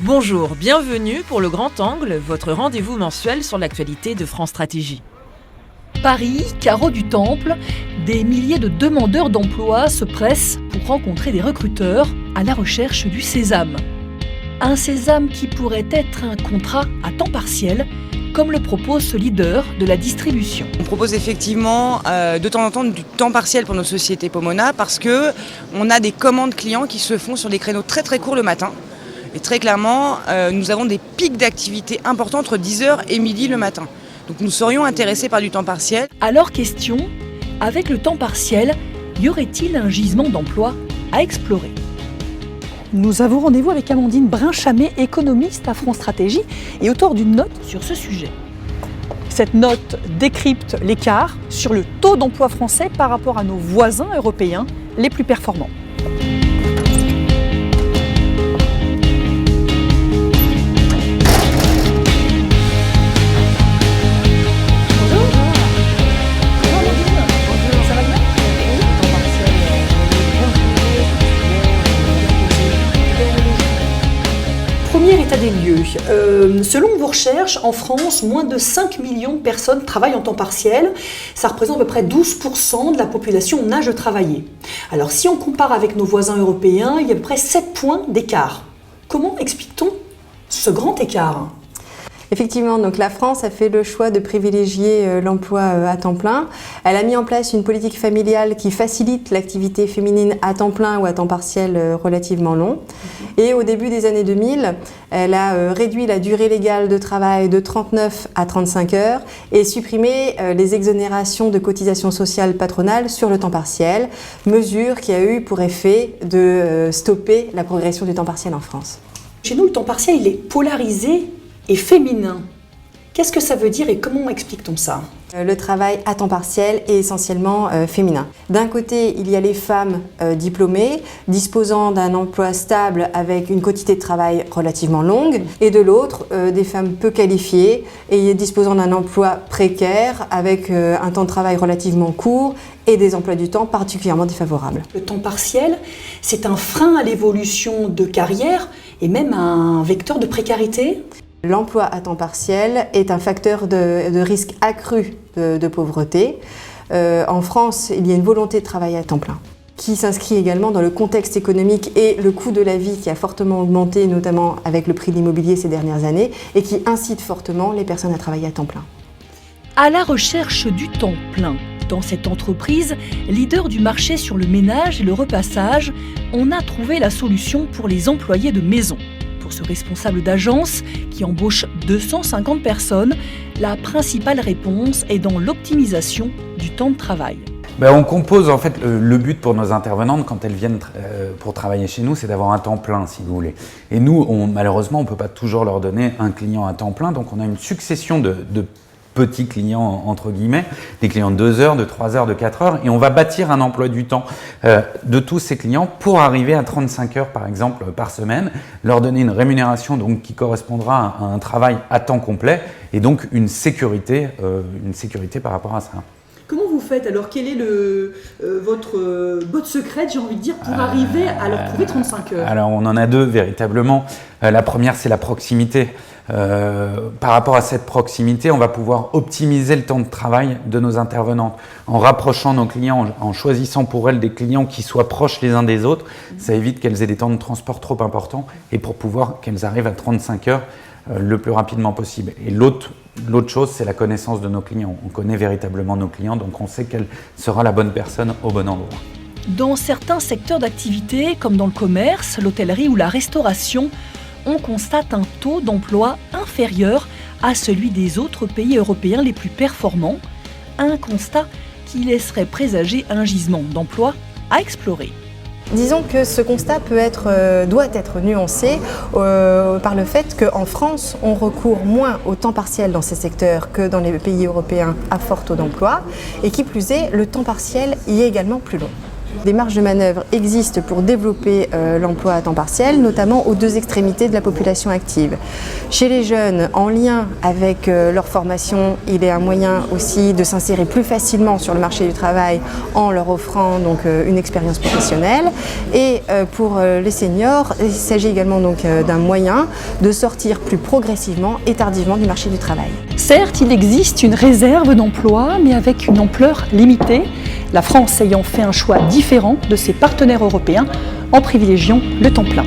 Bonjour, bienvenue pour le Grand Angle, votre rendez-vous mensuel sur l'actualité de France Stratégie. Paris, carreau du Temple, des milliers de demandeurs d'emploi se pressent pour rencontrer des recruteurs à la recherche du sésame. Un sésame qui pourrait être un contrat à temps partiel, comme le propose ce leader de la distribution. On propose effectivement de temps en temps du temps partiel pour notre société Pomona parce qu'on a des commandes clients qui se font sur des créneaux très très courts le matin. Et très clairement, nous avons des pics d'activité importants entre 10h et midi le matin. Donc nous serions intéressés par du temps partiel. Alors question, avec le temps partiel, y aurait-il un gisement d'emploi à explorer ? Nous avons rendez-vous avec Amandine Brinchamet, économiste à France Stratégie et auteure d'une note sur ce sujet. Cette note décrypte l'écart sur le taux d'emploi français par rapport à nos voisins européens les plus performants. Premier état des lieux. Selon vos recherches, en France, moins de 5 millions de personnes travaillent en temps partiel. Ça représente à peu près 12% de la population en âge de travailler. Alors si on compare avec nos voisins européens, il y a à peu près 7 points d'écart. Comment explique-t-on ce grand écart ? Effectivement, donc la France a fait le choix de privilégier l'emploi à temps plein. Elle a mis en place une politique familiale qui facilite l'activité féminine à temps plein ou à temps partiel relativement long. Et au début des années 2000, elle a réduit la durée légale de travail de 39 à 35 heures et supprimé les exonérations de cotisations sociales patronales sur le temps partiel, mesure qui a eu pour effet de stopper la progression du temps partiel en France. Chez nous, le temps partiel, il est polarisé et féminin. Qu'est-ce que ça veut dire et comment explique-t-on ça ? Le travail à temps partiel est essentiellement féminin. D'un côté, il y a les femmes diplômées, disposant d'un emploi stable avec une quantité de travail relativement longue, et de l'autre, des femmes peu qualifiées et disposant d'un emploi précaire avec un temps de travail relativement court et des emplois du temps particulièrement défavorables. Le temps partiel, c'est un frein à l'évolution de carrière et même un vecteur de précarité ? L'emploi à temps partiel est un facteur de risque accru de pauvreté. En France, il y a une volonté de travailler à temps plein qui s'inscrit également dans le contexte économique et le coût de la vie qui a fortement augmenté, notamment avec le prix de l'immobilier ces dernières années, et qui incite fortement les personnes à travailler à temps plein. À la recherche du temps plein. Dans cette entreprise, leader du marché sur le ménage et le repassage, on a trouvé la solution pour les employés de maison. Pour ce responsable d'agence qui embauche 250 personnes, la principale réponse est dans l'optimisation du temps de travail. On compose en fait le but pour nos intervenantes quand elles viennent pour travailler chez nous, c'est d'avoir un temps plein si vous voulez. Et nous, malheureusement, on ne peut pas toujours leur donner un client à temps plein, donc on a une succession de petits clients entre guillemets, des clients de 2 heures, de 3 heures, de 4 heures, et on va bâtir un emploi du temps de tous ces clients pour arriver à 35 heures par exemple par semaine, leur donner une rémunération donc qui correspondra à un travail à temps complet et donc une sécurité par rapport à ça. Comment vous faites alors ? Quel est votre botte secrète, j'ai envie de dire, pour arriver à leur trouver 35 heures ? Alors on en a deux véritablement. La première, c'est la proximité. Par rapport à cette proximité, on va pouvoir optimiser le temps de travail de nos intervenantes en rapprochant nos clients, en choisissant pour elles des clients qui soient proches les uns des autres. Ça évite qu'elles aient des temps de transport trop importants et pour pouvoir qu'elles arrivent à 35 heures le plus rapidement possible. Et l'autre chose, c'est la connaissance de nos clients. On connaît véritablement nos clients, donc on sait quelle sera la bonne personne au bon endroit. Dans certains secteurs d'activité, comme dans le commerce, l'hôtellerie ou la restauration, on constate un taux d'emploi inférieur à celui des autres pays européens les plus performants. Un constat qui laisserait présager un gisement d'emploi à explorer. Disons que ce constat doit être nuancé par le fait qu'en France, on recourt moins au temps partiel dans ces secteurs que dans les pays européens à fort taux d'emploi, et qui plus est, le temps partiel y est également plus long. Des marges de manœuvre existent pour développer l'emploi à temps partiel, notamment aux deux extrémités de la population active. Chez les jeunes, en lien avec leur formation, il est un moyen aussi de s'insérer plus facilement sur le marché du travail en leur offrant donc une expérience professionnelle. Et pour les seniors, il s'agit également donc d'un moyen de sortir plus progressivement et tardivement du marché du travail. Certes, il existe une réserve d'emplois, mais avec une ampleur limitée, la France ayant fait un choix différent de ses partenaires européens en privilégiant le temps plein.